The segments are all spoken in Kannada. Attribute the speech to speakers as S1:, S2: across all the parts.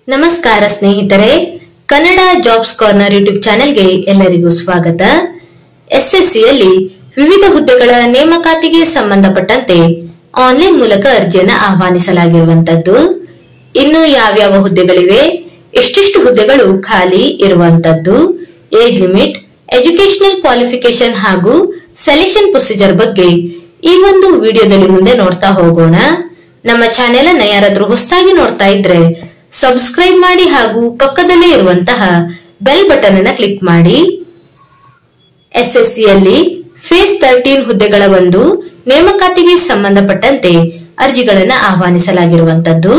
S1: ನಮಸ್ಕಾರ ಸ್ನೇಹಿತರೆ, ಕನ್ನಡ ಜಾಬ್ಸ್ ಕಾರ್ನರ್ ಯೂಟ್ಯೂಬ್ ಚಾನೆಲ್ಗೆ ಎಲ್ಲರಿಗೂ ಸ್ವಾಗತ. ಎಸ್ಎಸ್ಸಿಯಲ್ಲಿ ವಿವಿಧ ಹುದ್ದೆಗಳ ನೇಮಕಾತಿಗೆ ಸಂಬಂಧಪಟ್ಟಂತೆ ಆನ್ಲೈನ್ ಮೂಲಕ ಅರ್ಜಿಯನ್ನು ಆಹ್ವಾನಿಸಲಾಗಿರುವಂತದ್ದು. ಇನ್ನು ಯಾವ್ಯಾವ ಹುದ್ದೆಗಳಿವೆ, ಎಷ್ಟೆಷ್ಟು ಹುದ್ದೆಗಳು ಖಾಲಿ ಇರುವಂತದ್ದು, ಏಜ್ ಲಿಮಿಟ್, ಎಜುಕೇಶನಲ್ ಕ್ವಾಲಿಫಿಕೇಶನ್ ಹಾಗೂ ಸೆಲೆಕ್ಷನ್ ಪ್ರೊಸೀಜರ್ ಬಗ್ಗೆ ಈ ಒಂದು ವಿಡಿಯೋದಲ್ಲಿ ಮುಂದೆ ನೋಡ್ತಾ ಹೋಗೋಣ. ನಮ್ಮ ಚಾನೆಲ್ ಅನ್ನ ಯಾರಾದ್ರೂ ಹೊಸದಾಗಿ ನೋಡ್ತಾ ಇದ್ರೆ ಸಬ್ಸ್ಕ್ರೈಬ್ ಮಾಡಿ ಹಾಗೂ ಪಕ್ಕದಲ್ಲೇ ಇರುವಂತಹ ಬೆಲ್ ಬಟನ್ ಅನ್ನು ಕ್ಲಿಕ್ ಮಾಡಿ. ಎಸ್ಎಸ್ಸಿಯಲ್ಲಿ ಫೇಸ್ 13 ಹುದ್ದೆಗಳ ಒಂದು ನೇಮಕಾತಿಗೆ ಸಂಬಂಧಪಟ್ಟಂತೆ ಅರ್ಜಿಗಳನ್ನು ಆಹ್ವಾನಿಸಲಾಗಿರುವಂತದ್ದು.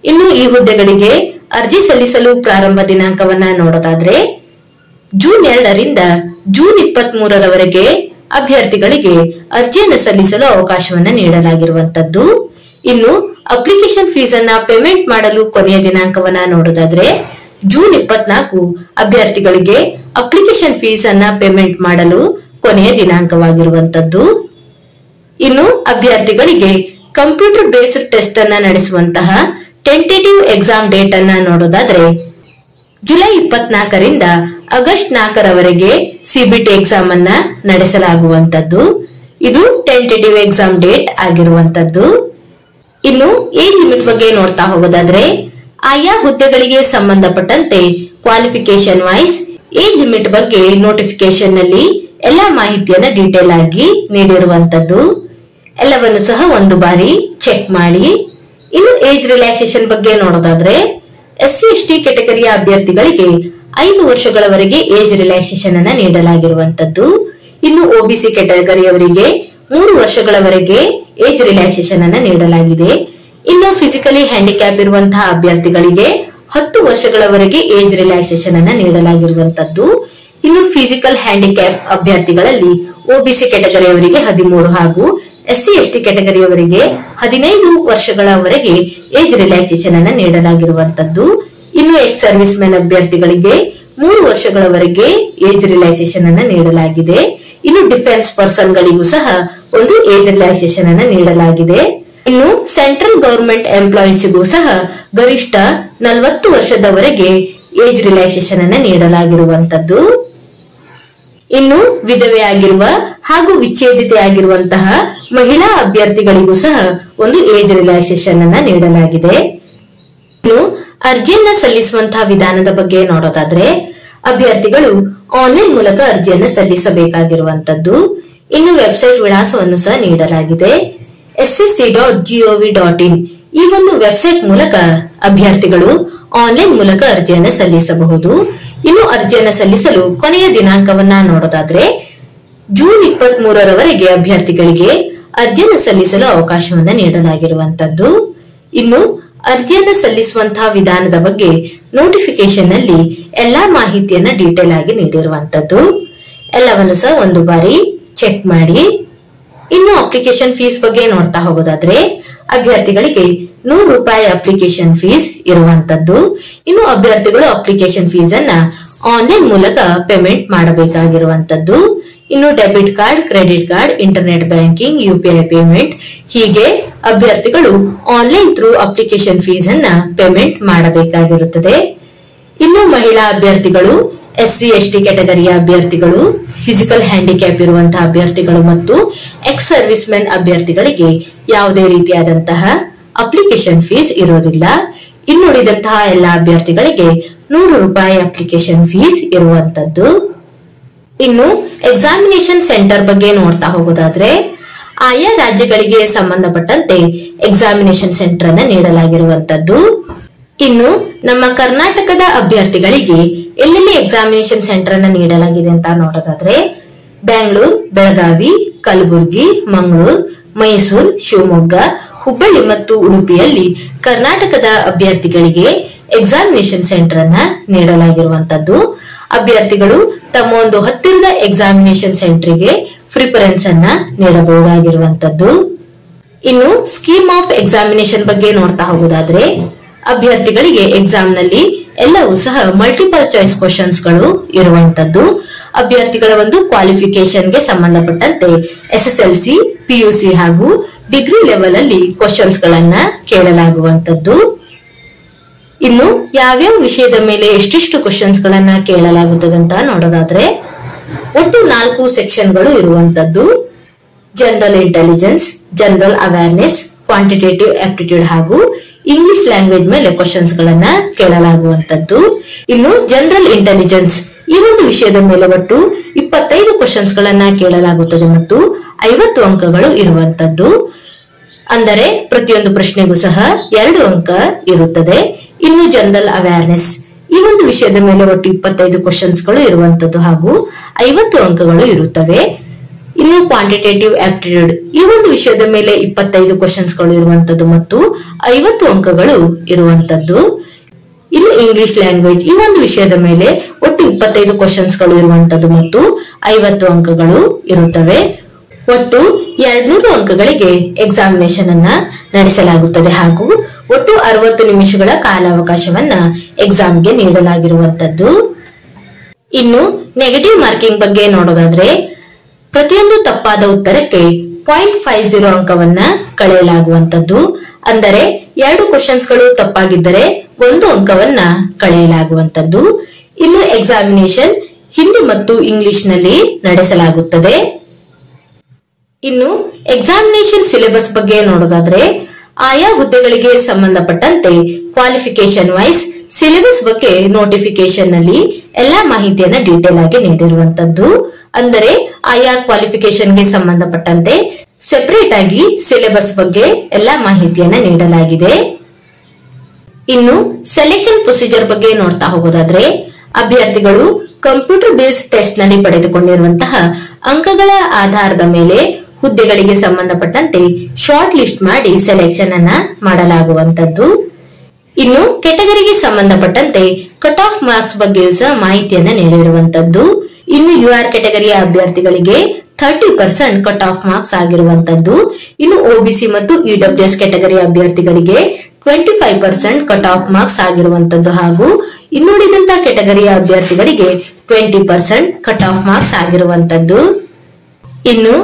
S1: ಇನ್ನು ಈ ಹುದ್ದೆಗಳಿಗೆ ಅರ್ಜಿ ಸಲ್ಲಿಸಲು ಪ್ರಾರಂಭ ದಿನಾಂಕವನ್ನ ನೋಡೋದಾದ್ರೆ ಜೂನ್ 2ರಿಂದ ಜೂನ್ 23ರವರೆಗೆ ಅಭ್ಯರ್ಥಿಗಳಿಗೆ ಅರ್ಜಿಯನ್ನು ಸಲ್ಲಿಸಲು ಅವಕಾಶವನ್ನ ನೀಡಲಾಗಿರುವಂತದ್ದು. ಇನ್ನು ಅಪ್ಲಿಕೇಶನ್ ಫೀಸ್ ಅನ್ನ ಪೇಮೆಂಟ್ ಮಾಡಲು ಕೊನೆಯ ದಿನಾಂಕವನ್ನ ನೋಡೋದಾದ್ರೆ ಜೂನ್ 24 ಅಭ್ಯರ್ಥಿಗಳಿಗೆ ಅಪ್ಲಿಕೇಶನ್ ಫೀಸ್ ಅನ್ನ ಪೇಮೆಂಟ್ ಮಾಡಲು ಕೊನೆಯ ದಿನಾಂಕವಾಗಿರುವಂತದ್ದು. ಇನ್ನು ಅಭ್ಯರ್ಥಿಗಳಿಗೆ ಕಂಪ್ಯೂಟರ್ ಬೇಸ್ಡ್ ಟೆಸ್ಟ್ ಅನ್ನ ನಡೆಸುವಂತಹ ಟೆಂಟೇಟಿವ್ ಎಕ್ಸಾಮ್ ಡೇಟ್ ಅನ್ನ ನೋಡೋದಾದ್ರೆ ಜುಲೈ 24ರಿಂದ ಆಗಸ್ಟ್ 4ರವರೆಗೆ ಸಿಬಿಟಿ ಎಕ್ಸಾಮ್ ಅನ್ನ ನಡೆಸಲಾಗುವಂತದ್ದು. ಇದು ಟೆಂಟೇಟಿವ್ ಎಕ್ಸಾಮ್ ಡೇಟ್ ಆಗಿರುವಂತದ್ದು. ಇನ್ನು ಏಜ್ ಲಿಮಿಟ್ ಬಗ್ಗೆ ನೋಡ್ತಾ ಹೋಗೋದಾದ್ರೆ ಆಯಾ ಹುದ್ದೆಗಳಿಗೆ ಸಂಬಂಧಪಟ್ಟಂತೆ ಕ್ವಾಲಿಫಿಕೇಶನ್ ವೈಸ್ ಏಜ್ ಲಿಮಿಟ್ ಬಗ್ಗೆ ನೋಟಿಫಿಕೇಶನ್ ನಲ್ಲಿ ಎಲ್ಲಾ ಮಾಹಿತಿಯನ್ನ ಡೀಟೇಲ್ ಆಗಿ ನೀಡಿರುವಂತದ್ದು. ಎಲ್ಲವನ್ನು ಸಹ ಒಂದು ಬಾರಿ ಚೆಕ್ ಮಾಡಿ. ಇನ್ನು ಏಜ್ ರಿಲ್ಯಾಕ್ಸೇಷನ್ ಬಗ್ಗೆ ನೋಡೋದಾದ್ರೆ ಎಸ್ಸಿ ಎಸ್ಟಿ ಕೆಟಗರಿಯ ಅಭ್ಯರ್ಥಿಗಳಿಗೆ 5 ವರ್ಷಗಳವರೆಗೆ ಏಜ್ ರಿಲ್ಯಾಕ್ಸೇಷನ್ ಅನ್ನ ನೀಡಲಾಗಿರುವಂತದ್ದು. ಇನ್ನು ಒಬಿಸಿ ಕೆಟಗರಿಯವರಿಗೆ 3 ವರ್ಷಗಳವರೆಗೆ ಏಜ್ ರಿಲ್ಯಾಕ್ಸೇಷನ್ ಅನ್ನ ನೀಡಲಾಗಿದೆ. ಇನ್ನು ಫಿಸಿಕಲಿ ಹ್ಯಾಂಡಿಕ್ಯಾಪ್ ಇರುವಂತಹ ಅಭ್ಯರ್ಥಿಗಳಿಗೆ 10 ವರ್ಷಗಳವರೆಗೆ ಏಜ್ ರಿಲ್ಯಾಕ್ಸೇಷನ್ ಅನ್ನ ನೀಡಲಾಗಿರುವಂತದ್ದು. ಇನ್ನು ಫಿಸಿಕಲ್ ಹ್ಯಾಂಡಿಕ್ಯಾಪ್ ಅಭ್ಯರ್ಥಿಗಳಲ್ಲಿ ಒಬಿಸಿ ಕೆಟಗರಿಯವರಿಗೆ 13 ಹಾಗೂ ಎಸ್ಸಿ ಎಸ್ಟಿ ಕೆಟಗರಿಯವರಿಗೆ 15 ವರ್ಷಗಳವರೆಗೆ ಏಜ್ ರಿಲ್ಯಾಕ್ಸೇಷನ್ ಅನ್ನ ನೀಡಲಾಗಿರುವಂತದ್ದು. ಇನ್ನು ಎಕ್ಸ್ ಸರ್ವಿಸ್ ಮೆನ್ ಅಭ್ಯರ್ಥಿಗಳಿಗೆ 3 ವರ್ಷಗಳವರೆಗೆ ಏಜ್ ರಿಲ್ಯಾಕ್ಸೇಷನ್ ಅನ್ನ ನೀಡಲಾಗಿದೆ. ಇನ್ನು ಡಿಫೆನ್ಸ್ ಪರ್ಸನ್ ಗಳಿಗೂ ಸಹ ಒಂದು ಏಜ್ ರಿಲ್ಯಾಕ್ಸೇಷನ್ ಅನ್ನ ನೀಡಲಾಗಿದೆ. ಇನ್ನು ಸೆಂಟ್ರಲ್ ಗವರ್ಮೆಂಟ್ ಎಂಪ್ಲಾಯೀಸ್ಗೂ ಸಹ ಗರಿಷ್ಠ 40 ವರ್ಷದವರೆಗೆ ಏಜ್ ರಿಲ್ಯಾಕ್ಸೇಷನ್ ಅನ್ನ ನೀಡಲಾಗಿರುವಂತದ್ದು. ಇನ್ನು ವಿಧವೆ ಆಗಿರುವ ಹಾಗೂ ವಿಚ್ಛೇದಿತೆ ಆಗಿರುವಂತಹ ಮಹಿಳಾ ಅಭ್ಯರ್ಥಿಗಳಿಗೂ ಸಹ ಒಂದು ಏಜ್ ರಿಲ್ಯಾಕ್ಸೇಷನ್ ಅನ್ನ ನೀಡಲಾಗಿದೆ. ಇನ್ನು ಅರ್ಜಿಯನ್ನ ಸಲ್ಲಿಸುವಂತಹ ವಿಧಾನದ ಬಗ್ಗೆ ನೋಡೋದಾದ್ರೆ ಅಭ್ಯರ್ಥಿಗಳು ಆನ್ಲೈನ್ ಮೂಲಕ ಅರ್ಜಿಯನ್ನು ಸಲ್ಲಿಸಬೇಕಾಗಿರುವಂತದ್ದು. ಇನ್ನು ವೆಬ್ಸೈಟ್ ವಿಳಾಸವನ್ನು ಸಹ ನೀಡಲಾಗಿದೆ. ssc.gov.in ಈ ಒಂದು ವೆಬ್ಸೈಟ್ ಮೂಲಕ ಅಭ್ಯರ್ಥಿಗಳು ಆನ್ಲೈನ್ ಮೂಲಕ ಅರ್ಜಿಯನ್ನು ಸಲ್ಲಿಸಬಹುದು. ಇನ್ನು ಅರ್ಜಿಯನ್ನು ಸಲ್ಲಿಸಲು ಕೊನೆಯ ದಿನಾಂಕವನ್ನ ನೋಡೋದಾದ್ರೆ ಜೂನ್ 23ರವರೆಗೆ ಅಭ್ಯರ್ಥಿಗಳಿಗೆ ಅರ್ಜಿಯನ್ನು ಸಲ್ಲಿಸಲು ಅವಕಾಶವನ್ನ ನೀಡಲಾಗಿರುವಂತದ್ದು. ಇನ್ನು ಅರ್ಜಿಯನ್ನು ಸಲ್ಲಿಸುವಂತಹ ವಿಧಾನದ ಬಗ್ಗೆ ನೋಟಿಫಿಕೇಶನ್ ನಲ್ಲಿ ಎಲ್ಲಾ ಮಾಹಿತಿಯನ್ನ ಡೀಟೇಲ್ ಆಗಿ ನೀಡಿರುವಂತದ್ದು. ಎಲ್ಲವನ್ನು ಸಹ ಒಂದು ಬಾರಿ ಚೆಕ್ ಮಾಡಿ. ಇನ್ನು ಅಪ್ಲಿಕೇಶನ್ ಫೀಸ್ ಬಗ್ಗೆ ನೋಡ್ತಾ ಹೋಗೋದಾದ್ರೆ ಅಭ್ಯರ್ಥಿಗಳಿಗೆ 100 ರೂಪಾಯಿ ಅಪ್ಲಿಕೇಶನ್ ಫೀಸ್ ಇರುವಂತದ್ದು. ಇನ್ನು ಅಭ್ಯರ್ಥಿಗಳು ಅಪ್ಲಿಕೇಶನ್ ಫೀಸ್ ಅನ್ನ ಆನ್ಲೈನ್ ಮೂಲಕ ಪೇಮೆಂಟ್ ಮಾಡಬೇಕಾಗಿರುವಂತದ್ದು. ಇನ್ನು debit card, credit card, internet banking, UPI payment ಹೀಗೆ ಅಭ್ಯರ್ಥಿಗಳು ಆನ್ಲೈನ್ ಥ್ರೂ ಅಪ್ಲಿಕೇಶನ್ ಫೀಸ್ ಅನ್ನ ಪೇಮೆಂಟ್ ಮಾಡಬೇಕಾಗಿರುತ್ತದೆ. ಇನ್ನು ಮಹಿಳಾ ಅಭ್ಯರ್ಥಿಗಳು, ಎಸ್ಸಿ ಎಸ್ಟಿ ಕೆಟಗರಿಯ ಅಭ್ಯರ್ಥಿಗಳು, ಫಿಸಿಕಲ್ ಹ್ಯಾಂಡಿಕ್ಯಾಪ್ ಇರುವಂತಹ ಅಭ್ಯರ್ಥಿಗಳು ಮತ್ತು ಎಕ್ಸ್ ಸರ್ವಿಸ್ ಮೆನ್ ಅಭ್ಯರ್ಥಿಗಳಿಗೆ ಯಾವುದೇ ರೀತಿಯಾದಂತಹ ಅಪ್ಲಿಕೇಶನ್ ಫೀಸ್ ಇರೋದಿಲ್ಲ. ಇನ್ನುಳಿದಂತಹ ಎಲ್ಲಾ ಅಭ್ಯರ್ಥಿಗಳಿಗೆ 100 ರೂಪಾಯಿ ಅಪ್ಲಿಕೇಶನ್ ಫೀಸ್ ಇರುವಂತದ್ದು. ಇನ್ನು ಎಕ್ಸಾಮಿನೇಷನ್ ಸೆಂಟರ್ ಬಗ್ಗೆ ನೋಡ್ತಾ ಹೋಗೋದಾದ್ರೆ ಆಯಾ ರಾಜ್ಯಗಳಿಗೆ ಸಂಬಂಧಪಟ್ಟಂತೆ ಎಕ್ಸಾಮಿನೇಷನ್ ಸೆಂಟರ್ ಅನ್ನ ನೀಡಲಾಗಿರುವಂತದ್ದು. ಇನ್ನು ನಮ್ಮ ಕರ್ನಾಟಕದ ಅಭ್ಯರ್ಥಿಗಳಿಗೆ ಎಲ್ಲೆಲ್ಲಿ ಎಕ್ಸಾಮಿನೇಷನ್ ಸೆಂಟರ್ ಅನ್ನ ನೀಡಲಾಗಿದೆ ಅಂತ ನೋಡೋದಾದ್ರೆ ಬೆಂಗಳೂರು, ಬೆಳಗಾವಿ, ಕಲಬುರಗಿ, ಮಂಗಳೂರು, ಮೈಸೂರು, ಶಿವಮೊಗ್ಗ, ಹುಬ್ಬಳ್ಳಿ ಮತ್ತು ಉಡುಪಿಯಲ್ಲಿ ಕರ್ನಾಟಕದ ಅಭ್ಯರ್ಥಿಗಳಿಗೆ ಎಕ್ಸಾಮಿನೇಷನ್ ಸೆಂಟರ್ ಅನ್ನ ನೀಡಲಾಗಿರುವಂತದ್ದು. ಅಭ್ಯರ್ಥಿಗಳು ತಮ್ಮ ಒಂದು ಹತ್ತಿರದ ಎಕ್ಸಾಮಿನೇಷನ್ ಸೆಂಟರ್ಗೆ ಪ್ರಿಫರೆನ್ಸ್ ಅನ್ನ ನೀಡಬಹುದಾಗಿರುವಂತದ್ದು. ಇನ್ನು ಸ್ಕೀಮ್ ಆಫ್ ಎಕ್ಸಾಮಿನೇಷನ್ ಬಗ್ಗೆ ನೋಡ್ತಾ ಹೋಗೋದಾದ್ರೆ ಅಭ್ಯರ್ಥಿಗಳಿಗೆ ಎಕ್ಸಾಮ್ ನಲ್ಲಿ ಎಲ್ಲವೂ ಸಹ ಮಲ್ಟಿಪಲ್ ಚಾಯ್ಸ್ ಕ್ವಶನ್ಸ್ ಗಳು ಇರುವಂತದ್ದು. ಅಭ್ಯರ್ಥಿಗಳ ಒಂದು ಕ್ವಾಲಿಫಿಕೇಶನ್ ಗೆ ಸಂಬಂಧಪಟ್ಟಂತೆ SSLC, PUC ಹಾಗೂ ಡಿಗ್ರಿ ಲೆವೆಲ್ ಅಲ್ಲಿ ಕ್ವಶನ್ಸ್ ಗಳನ್ನ ಕೇಳಲಾಗುವಂತದ್ದು. ಇನ್ನು ಯಾವ್ಯಾವ ವಿಷಯದ ಮೇಲೆ ಎಷ್ಟೆಷ್ಟು ಕ್ವಶನ್ಸ್ ಗಳನ್ನ ಕೇಳಲಾಗುತ್ತದೆ ಅಂತ ನೋಡೋದಾದ್ರೆ, ಒಟ್ಟು 4 ಸೆಕ್ಷನ್ಗಳು ಇರುವಂತದ್ದು. General intelligence, general awareness, quantitative aptitude ಹಾಗೂ ಇಂಗ್ಲಿಷ್ ಲ್ಯಾಂಗ್ವೇಜ್ ಮೇಲೆ ಕ್ವಶನ್ಸ್ ಗಳನ್ನ ಕೇಳಲಾಗುವಂತದ್ದು. ಇನ್ನು ಜನರಲ್ ಇಂಟೆಲಿಜೆನ್ಸ್ ಈ ಒಂದು ವಿಷಯದ ಮೇಲೆ ಒಟ್ಟು 25 ಕ್ವಶನ್ಸ್ ಗಳನ್ನ ಕೇಳಲಾಗುತ್ತದೆ ಮತ್ತು 50 ಅಂಕಗಳು ಇರುವಂತದ್ದು. ಅಂದರೆ ಪ್ರತಿಯೊಂದು ಪ್ರಶ್ನೆಗೂ ಸಹ 2 ಅಂಕ ಇರುತ್ತದೆ. ಇನ್ನು ಜನರಲ್ ಅವೇರ್ನೆಸ್ ಈ ಒಂದು ವಿಷಯದ ಮೇಲೆ ಒಟ್ಟು 25 ಕ್ವಶನ್ಸ್ ಗಳು ಇರುವಂತದ್ದು ಹಾಗೂ 50 ಅಂಕಗಳು ಇರುತ್ತವೆ. ಇನ್ನು ಕ್ವಾಂಟಿಟೇಟಿವ್ ಆಪ್ಟಿಟ್ಯೂಡ್ ಈ ಒಂದು ವಿಷಯದ ಮೇಲೆ 25 ಕ್ವಶನ್ಸ್ ಗಳು ಇರುವಂತದ್ದು ಮತ್ತು 50 ಅಂಕಗಳು ಇರುವಂತದ್ದು. ಇನ್ನು ಇಂಗ್ಲಿಷ್ ಲ್ಯಾಂಗ್ವೇಜ್ ಈ ಒಂದು ವಿಷಯದ ಮೇಲೆ ಒಟ್ಟು 25 ಕ್ವಶನ್ಸ್ ಗಳು ಇರುವಂತದ್ದು ಮತ್ತು 50 ಅಂಕಗಳು ಇರುತ್ತವೆ. ಒಟ್ಟು 200 ಅಂಕಗಳಿಗೆ ಎಕ್ಸಾಮಿನೇಷನ್ ಅನ್ನ ನಡೆಸಲಾಗುತ್ತದೆ ಹಾಗೂ ಒಟ್ಟು 60 ನಿಮಿಷಗಳ ಕಾಲಾವಕಾಶವನ್ನ ಎಕ್ಸಾಮ್ಗೆ ನೀಡಲಾಗಿರುವಂತದ್ದು. ಇನ್ನು ನೆಗೆಟಿವ್ ಮಾರ್ಕಿಂಗ್ ಬಗ್ಗೆ ನೋಡೋದಾದ್ರೆ, ಪ್ರತಿಯೊಂದು ತಪ್ಪಾದ ಉತ್ತರಕ್ಕೆ 0.50 ಅಂಕವನ್ನ ಕಳೆಯಲಾಗುವಂತದ್ದು. ಅಂದರೆ 2 ಕ್ವಶನ್ಸ್ ಗಳು ತಪ್ಪಾಗಿದ್ದರೆ 1 ಅಂಕವನ್ನ ಕಳೆಯಲಾಗುವಂತದ್ದು. ಇನ್ನು ಎಕ್ಸಾಮಿನೇಷನ್ ಹಿಂದಿ ಮತ್ತು ಇಂಗ್ಲಿಷ್ ನಲ್ಲಿ ನಡೆಸಲಾಗುತ್ತದೆ. ಇನ್ನು ಎಕ್ಸಾಮಿನೇಷನ್ ಸಿಲೆಬಸ್ ಬಗ್ಗೆ ನೋಡೋದಾದ್ರೆ, ಆಯಾ ಹುದ್ದೆಗಳಿಗೆ ಸಂಬಂಧಪಟ್ಟಂತೆ ಕ್ವಾಲಿಫಿಕೇಶನ್ ವೈಸ್ ಸಿಲೆಬಸ್ ಬಗ್ಗೆ ನೋಟಿಫಿಕೇಶನ್ ನಲ್ಲಿ ಎಲ್ಲಾ ಮಾಹಿತಿಯನ್ನ ಡೀಟೇಲ್ ಆಗಿ ನೀಡಿರುವಂತದ್ದು. ಅಂದರೆ ಆಯಾ ಕ್ವಾಲಿಫಿಕೇಶನ್ಗೆ ಸಂಬಂಧಪಟ್ಟಂತೆ ಸೆಪರೇಟ್ ಆಗಿ ಸಿಲೆಬಸ್ ಬಗ್ಗೆ ಎಲ್ಲಾ ಮಾಹಿತಿಯನ್ನ ನೀಡಲಾಗಿದೆ. ಇನ್ನು ಸೆಲೆಕ್ಷನ್ ಪ್ರೊಸೀಜರ್ ಬಗ್ಗೆ ನೋಡ್ತಾ ಹೋಗೋದಾದ್ರೆ, ಅಭ್ಯರ್ಥಿಗಳು ಕಂಪ್ಯೂಟರ್ ಬೇಸ್ಡ್ ಟೆಸ್ಟ್ ನಲ್ಲಿ ಪಡೆದುಕೊಂಡಿರುವಂತಹ ಅಂಕಗಳ ಆಧಾರದ ಮೇಲೆ ಹುದ್ದೆಗಳಿಗೆ ಸಂಬಂಧಪಟ್ಟಂತೆ ಶಾರ್ಟ್ ಲಿಸ್ಟ್ ಮಾಡಿ ಸೆಲೆಕ್ಷನ್ ಅನ್ನ ಮಾಡಲಾಗುವಂತದ್ದು. ಇನ್ನು ಕೆಟಗರಿಗೆ ಸಂಬಂಧಪಟ್ಟಂತೆ ಕಟ್ ಆಫ್ ಮಾರ್ಕ್ಸ್ ಬಗ್ಗೆಯೂ ಸಹ ಮಾಹಿತಿಯನ್ನ ನೀಡಿರುವಂತದ್ದು. ಇನ್ನು ಯುಆರ್ ಕೆಟಗರಿಯ ಅಭ್ಯರ್ಥಿಗಳಿಗೆ 30% ಕಟ್ ಆಫ್ ಮಾರ್ಕ್ಸ್ ಆಗಿರುವಂತದ್ದು. ಇನ್ನು ಒಬಿಸಿ ಮತ್ತು ಇಡಬ್ಲ್ಯೂಎಸ್ ಕೆಟಗರಿಯ ಅಭ್ಯರ್ಥಿಗಳಿಗೆ 25% ಕಟ್ ಆಫ್ ಮಾರ್ಕ್ಸ್ ಆಗಿರುವಂತದ್ದು ಹಾಗೂ ಇನ್ನುಳಿದಂತ ಕೆಟಗರಿಯ ಅಭ್ಯರ್ಥಿಗಳಿಗೆ 20% ಕಟ್ ಆಫ್ ಮಾರ್ಕ್ಸ್ ಆಗಿರುವಂತದ್ದು. ಇನ್ನು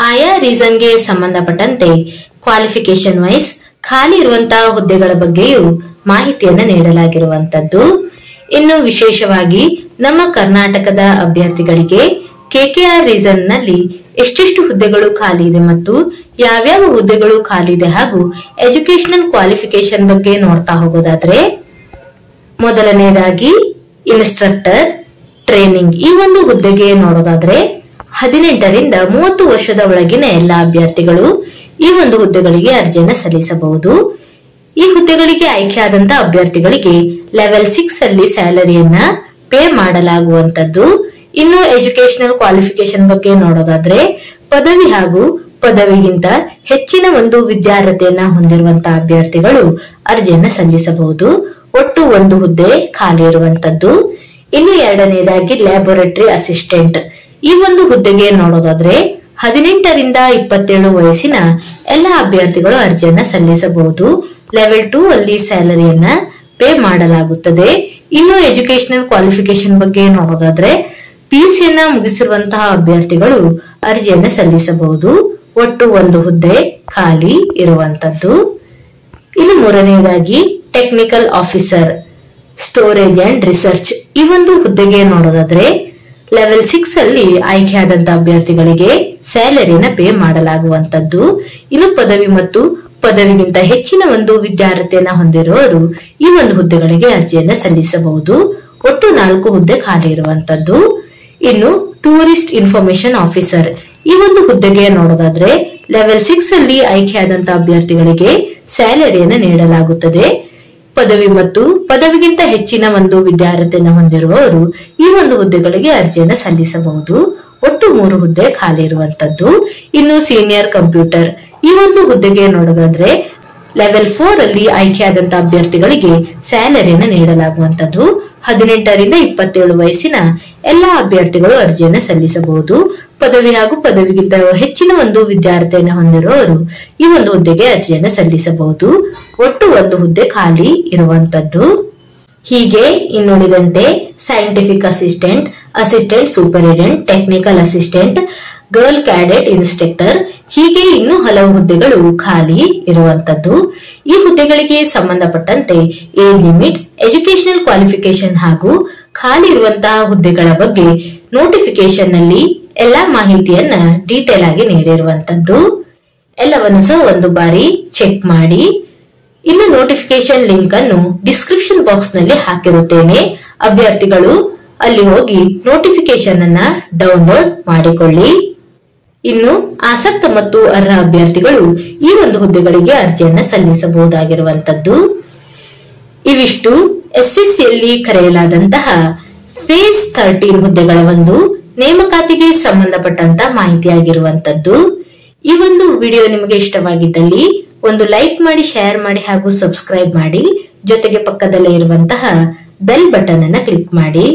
S1: ಆಯಾ ರೀಸನ್ಗೆ ಸಂಬಂಧಪಟ್ಟಂತೆ ಕ್ವಾಲಿಫಿಕೇಶನ್ ವೈಸ್ ಖಾಲಿ ಇರುವಂತಹ ಹುದ್ದೆಗಳ ಬಗ್ಗೆಯೂ ಮಾಹಿತಿಯನ್ನ ನೀಡಲಾಗಿರುವಂತದ್ದು. ಇನ್ನು ವಿಶೇಷವಾಗಿ ನಮ್ಮ ಕರ್ನಾಟಕದ ಅಭ್ಯರ್ಥಿಗಳಿಗೆ ಕೆಕೆಆರ್ ರೀಸನ್ ನಲ್ಲಿ ಎಷ್ಟೆಷ್ಟು ಹುದ್ದೆಗಳು ಖಾಲಿ ಇದೆ ಮತ್ತು ಯಾವ್ಯಾವ ಹುದ್ದೆಗಳು ಖಾಲಿ ಇದೆ ಹಾಗೂ ಎಜುಕೇಶನಲ್ ಕ್ವಾಲಿಫಿಕೇಶನ್ ಬಗ್ಗೆ ನೋಡ್ತಾ ಹೋಗೋದಾದ್ರೆ, ಮೊದಲನೇದಾಗಿ ಇನ್ಸ್ಟ್ರಕ್ಟರ್ ಟ್ರೈನಿಂಗ್ ಈ ಒಂದು ಹುದ್ದೆಗೆ ನೋಡೋದಾದ್ರೆ 18 ರಿಂದ 30 ವರ್ಷದ ಒಳಗಿನ ಎಲ್ಲಾ ಅಭ್ಯರ್ಥಿಗಳು ಈ ಒಂದು ಹುದ್ದೆಗಳಿಗೆ ಅರ್ಜಿಯನ್ನ ಸಲ್ಲಿಸಬಹುದು. ಈ ಹುದ್ದೆಗಳಿಗೆ ಆಯ್ಕೆಯಾದಂತ ಅಭ್ಯರ್ಥಿಗಳಿಗೆ ಲೆವೆಲ್ 6 ಅಲ್ಲಿ ಸ್ಯಾಲರಿಯನ್ನ ಪೇ ಮಾಡಲಾಗುವಂತದ್ದು. ಇನ್ನು ಎಜುಕೇಶನಲ್ ಕ್ವಾಲಿಫಿಕೇಶನ್ ಬಗ್ಗೆ ನೋಡೋದಾದ್ರೆ, ಪದವಿ ಹಾಗೂ ಪದವಿಗಿಂತ ಹೆಚ್ಚಿನ ಒಂದು ವಿದ್ಯಾರ್ಹತೆಯನ್ನ ಹೊಂದಿರುವಂತಹ ಅಭ್ಯರ್ಥಿಗಳು ಅರ್ಜಿಯನ್ನ ಸಲ್ಲಿಸಬಹುದು. ಒಟ್ಟು 1 ಹುದ್ದೆ ಖಾಲಿ ಇರುವಂತದ್ದು. ಇನ್ನು ಎರಡನೇದಾಗಿ ಲ್ಯಾಬೋರೇಟರಿ ಅಸಿಸ್ಟೆಂಟ್ ಈ ಒಂದು ಹುದ್ದೆಗೆ ನೋಡೋದಾದ್ರೆ 18 ರಿಂದ 27 ವಯಸ್ಸಿನ ಎಲ್ಲಾ ಅಭ್ಯರ್ಥಿಗಳು ಅರ್ಜಿಯನ್ನ ಸಲ್ಲಿಸಬಹುದು. ಲೆವೆಲ್ 2 ಅಲ್ಲಿ ಸ್ಯಾಲರಿಯನ್ನ ಪೇ ಮಾಡಲಾಗುತ್ತದೆ. ಇನ್ನು ಎಜುಕೇಶನಲ್ ಕ್ವಾಲಿಫಿಕೇಶನ್ ಬಗ್ಗೆ ನೋಡೋದಾದ್ರೆ ಪಿಯುಸಿಯನ್ನ ಮುಗಿಸಿರುವಂತಹ ಅಭ್ಯರ್ಥಿಗಳು ಅರ್ಜಿಯನ್ನ ಸಲ್ಲಿಸಬಹುದು. ಒಟ್ಟು 1 ಹುದ್ದೆ ಖಾಲಿ ಇರುವಂತದ್ದು. ಇನ್ನು ಮೂರನೇದಾಗಿ technical officer storage and research ಈ ಒಂದು ಹುದ್ದೆಗೆ ನೋಡೋದಾದ್ರೆ ಲೆವೆಲ್ 6 ಅಲ್ಲಿ ಆಯ್ಕೆಯಾದಂತಹ ಅಭ್ಯರ್ಥಿಗಳಿಗೆ ಸ್ಯಾಲರಿಯನ್ನ ಪೇ ಮಾಡಲಾಗುವಂತದ್ದು. ಇನ್ನು ಪದವಿ ಮತ್ತು ಪದವಿಗಿಂತ ಹೆಚ್ಚಿನ ಒಂದು ವಿದ್ಯಾರ್ಹತೆಯನ್ನ ಹೊಂದಿರುವವರು ಈ ಒಂದು ಹುದ್ದೆಗಳಿಗೆ ಅರ್ಜಿಯನ್ನ ಸಲ್ಲಿಸಬಹುದು. ಒಟ್ಟು 4 ಹುದ್ದೆ ಖಾಲಿ ಇರುವಂತದ್ದು. ಇನ್ನು ಟೂರಿಸ್ಟ್ ಇನ್ಫಾರ್ಮೇಶನ್ ಆಫೀಸರ್ ಈ ಒಂದು ಹುದ್ದೆಗೆ ನೋಡೋದಾದ್ರೆ ಲೆವೆಲ್ 6 ಅಲ್ಲಿ ಆಯ್ಕೆಯಾದಂತಹ ಅಭ್ಯರ್ಥಿಗಳಿಗೆ ಸ್ಯಾಲರಿಯನ್ನ ನೀಡಲಾಗುತ್ತದೆ. ಪದವಿ ಮತ್ತು ಪದವಿಗಿಂತ ಹೆಚ್ಚಿನ ಒಂದು ವಿದ್ಯಾರ್ಹತೆಯನ್ನು ಹೊಂದಿರುವವರು ಈ ಒಂದು ಹುದ್ದೆಗಳಿಗೆ ಅರ್ಜಿಯನ್ನ ಸಲ್ಲಿಸಬಹುದು. ಒಟ್ಟು 3 ಹುದ್ದೆ ಖಾಲಿ ಇರುವಂತದ್ದು. ಇನ್ನು ಸೀನಿಯರ್ ಕಂಪ್ಯೂಟರ್ ಈ ಒಂದು ಹುದ್ದೆಗೆ ನೋಡೋದಾದ್ರೆ ಲೆವೆಲ್ 4 ಅಲ್ಲಿ ಆಯ್ಕೆಯಾದಂತಹ ಅಭ್ಯರ್ಥಿಗಳಿಗೆ ಸ್ಯಾಲರಿಯನ್ನ ನೀಡಲಾಗುವಂತದ್ದು. 18 ರಿಂದ 27 ವಯಸ್ಸಿನ ಎಲ್ಲಾ ಅಭ್ಯರ್ಥಿಗಳು ಅರ್ಜಿಯನ್ನ ಸಲ್ಲಿಸಬಹುದು. ಪದವಿ ಹಾಗೂ ಪದವಿಗಿಂತ ಹೆಚ್ಚಿನ ಒಂದು ವಿದ್ಯಾರ್ಥಿಯನ್ನು ಹೊಂದಿರುವವರು ಈ ಒಂದು ಹುದ್ದೆಗೆ ಅರ್ಜಿಯನ್ನ ಸಲ್ಲಿಸಬಹುದು. ಒಟ್ಟು 1 ಹುದ್ದೆ ಖಾಲಿ ಇರುವಂತದ್ದು. ಹೀಗೆ ಇನ್ನುಳಿದಂತೆ scientific assistant, assistant superintendent, technical assistant, girl cadet instructor ಹೀಗೆ ಇನ್ನೂ ಹಲವು ಹುದ್ದೆಗಳು ಖಾಲಿ ಇರುವಂತದ್ದು. ಈ ಹುದ್ದೆಗಳಿಗೆ ಸಂಬಂಧಪಟ್ಟಂತೆ ಏಜ್ ಲಿಮಿಟ್ ಎಜುಕೇಶನಲ್ ಕ್ವಾಲಿಫಿಕೇಶನ್ ಹಾಗೂ ಖಾಲಿ ಇರುವಂತಹ ಹುದ್ದೆಗಳ ಬಗ್ಗೆ ನೋಟಿಫಿಕೇಶನ್ ನಲ್ಲಿ ಎಲ್ಲಾ ಮಾಹಿತಿಯನ್ನ ಡೀಟೇಲ್ ಆಗಿ ನೀಡಿರುವಂತದ್ದು. ಎಲ್ಲವನ್ನು ಸಹ ಒಂದು ಬಾರಿ ಚೆಕ್ ಮಾಡಿ. ಇನ್ನು ನೋಟಿಫಿಕೇಶನ್ ಲಿಂಕ್ ಅನ್ನು ಡಿಸ್ಕ್ರಿಪ್ಷನ್ ಬಾಕ್ಸ್ ನಲ್ಲಿ ಹಾಕಿರುತ್ತೇನೆ. ಅಭ್ಯರ್ಥಿಗಳು ಅಲ್ಲಿ ಹೋಗಿ ನೋಟಿಫಿಕೇಶನ್ ಅನ್ನ ಡೌನ್ಲೋಡ್ ಮಾಡಿಕೊಳ್ಳಿ. ಇನ್ನು ಆಸಕ್ತ ಮತ್ತು ಅರ್ಹ ಅಭ್ಯರ್ಥಿಗಳು ಈ ಒಂದು ಹುದ್ದೆಗಳಿಗೆ ಅರ್ಜಿಯನ್ನ ಸಲ್ಲಿಸಬಹುದಾಗಿರುವಂತದ್ದು. ಇವಿಷ್ಟು ಎಸ್ಎಸ್ಸಿಯಲ್ಲಿ ಕರೆಯಲಾದಂತಹ ಫೇಸ್ 13 ಹುದ್ದೆಗಳ ಒಂದು ನೇಮಕಾತಿಗೆ ಸಂಬಂಧಪಟ್ಟಂತ ಮಾಹಿತಿಯಾಗಿರುವಂತದ್ದು. ಈ ಒಂದು ವಿಡಿಯೋ ನಿಮಗೆ ಇಷ್ಟವಾಗಿದ್ದಲ್ಲಿ ಒಂದು ಲೈಕ್ ಮಾಡಿ, ಶೇರ್ ಮಾಡಿ ಹಾಗೂ ಸಬ್ಸ್ಕ್ರೈಬ್ ಮಾಡಿ. ಜೊತೆಗೆ ಪಕ್ಕದಲ್ಲೇ ಇರುವಂತಹ ಬೆಲ್ ಬಟನ್ ಅನ್ನ ಕ್ಲಿಕ್ ಮಾಡಿ.